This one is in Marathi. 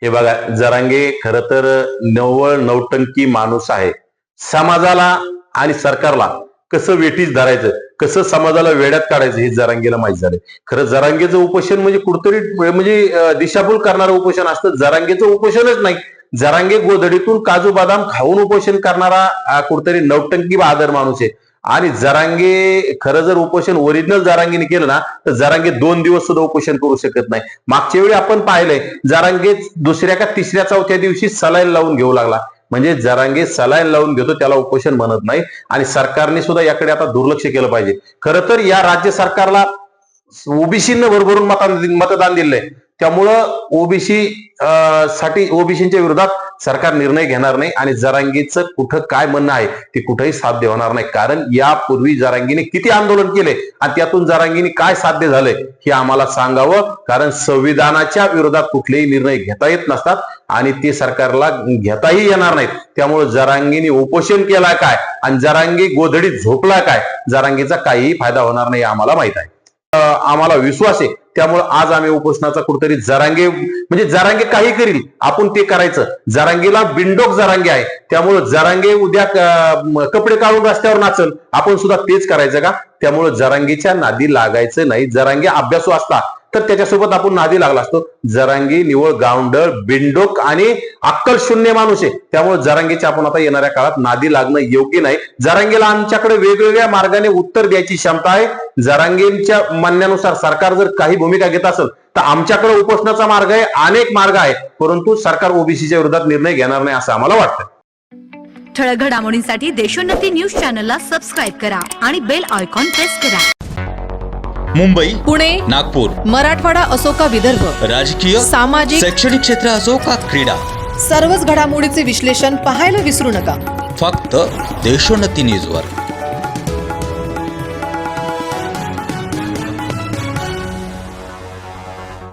हे बघा, जरांगे खर तर नव्वळ नौटंकी माणूस आहे. समाजाला आणि सरकारला कसं वेठीस धरायचं, कसं समाजाला वेड्यात काढायचं हे जरांगेला माहित झालंय. खरं जरांगेचं उपोषण म्हणजे कुठतरी म्हणजे दिशाभूल करणारं उपोषण असतं. जरांगेचं उपोषणच नाही. जरांगे गोधडीतून काजू बदाम खाऊन उपोषण करणारा कुठतरी नौटंकी बहादर माणूस आहे. आणि जरांगे खरं जर उपोषण ओरिजिनल जरांगेने केलं ना तर जरांगे 2 दिवस सुद्धा उपोषण करू शकत नाही. मागच्या वेळी आपण पाहिलंय जरांगे दुसऱ्या का तिसऱ्या चौथ्या दिवशी सलाईन लावून घेऊ लागला. म्हणजे जरांगे सलाईन लावून घेतो त्याला उपोषण म्हणत नाही. आणि सरकारने सुद्धा याकडे आता दुर्लक्ष केलं पाहिजे. खरं तर या राज्य सरकारला ओबीसीनं भरभरून मतदान दिलंय. त्यामुळं ओबीसी साठी ओबीसीच्या विरोधात सरकार निर्णय घेणार नाही. आणि जरांगीचं कुठं काय म्हणणं आहे ते कुठेही साध्य होणार नाही. कारण यापूर्वी जरांगीने किती आंदोलन केले आणि त्यातून जरांगीने काय साध्य झालंय हे आम्हाला सांगावं. कारण संविधानाच्या विरोधात कुठलेही निर्णय घेता येत नसतात आणि ते सरकारला घेताही येणार नाहीत. त्यामुळे जरांगीने उपोषण केला काय आणि जरांगी गोधडीत झोपला काय, जरांगीचा काहीही फायदा होणार नाही आम्हाला माहित आहे. आम्हाला विश्वास आहे. त्यामुळे आज आम्ही उपोषणाचा कुठेतरी जरांगे म्हणजे जरांगे काही करील आपण ते करायचं. जरांगेला बिंडोक जरांगे आहे. त्यामुळे जरांगे उद्या कपडे काढून रस्त्यावर नाचल, आपण सुद्धा तेच करायचं का? त्यामुळे जरांगीच्या नादी लागायचं नाही. जरांगे अभ्यासू असता तर त्याच्यासोबत आपण नादी लागला असतो. जरांगी निवळ गावंडळ बिंडोक आणि अक्कल शून्य माणूस आहे. त्यामुळे जरांगीच्या आपण आता येणाऱ्या काळात नादी लागणं योग्य नाही. जरांगीला आमच्याकडे वेगवेगळ्या मार्गाने उत्तर द्यायची क्षमता आहे. जरांगींच्या म्हणण्यानुसार सरकार जर काही भूमिका घेत असेल तर आमच्याकडे उपोषणाचा मार्ग आहे, अनेक मार्ग आहे. परंतु सरकार ओबीसीच्या विरोधात निर्णय घेणार नाही असं आम्हाला वाटतं. ठळक घडामोडींसाठी देशोन्नती न्यूज चॅनलला सबस्क्राईब करा आणि बेल आयकॉन प्रेस करा. मुंबई, पुणे, नागपूर, मराठवाडा असो का विदर्भ, राजकीय, सामाजिक, शैक्षणिक क्षेत्र असो का क्रीडा, सर्वच घडामोडीचे विश्लेषण पाहायला विसरू नका. फक्त देशोन्नती न्यूजवर.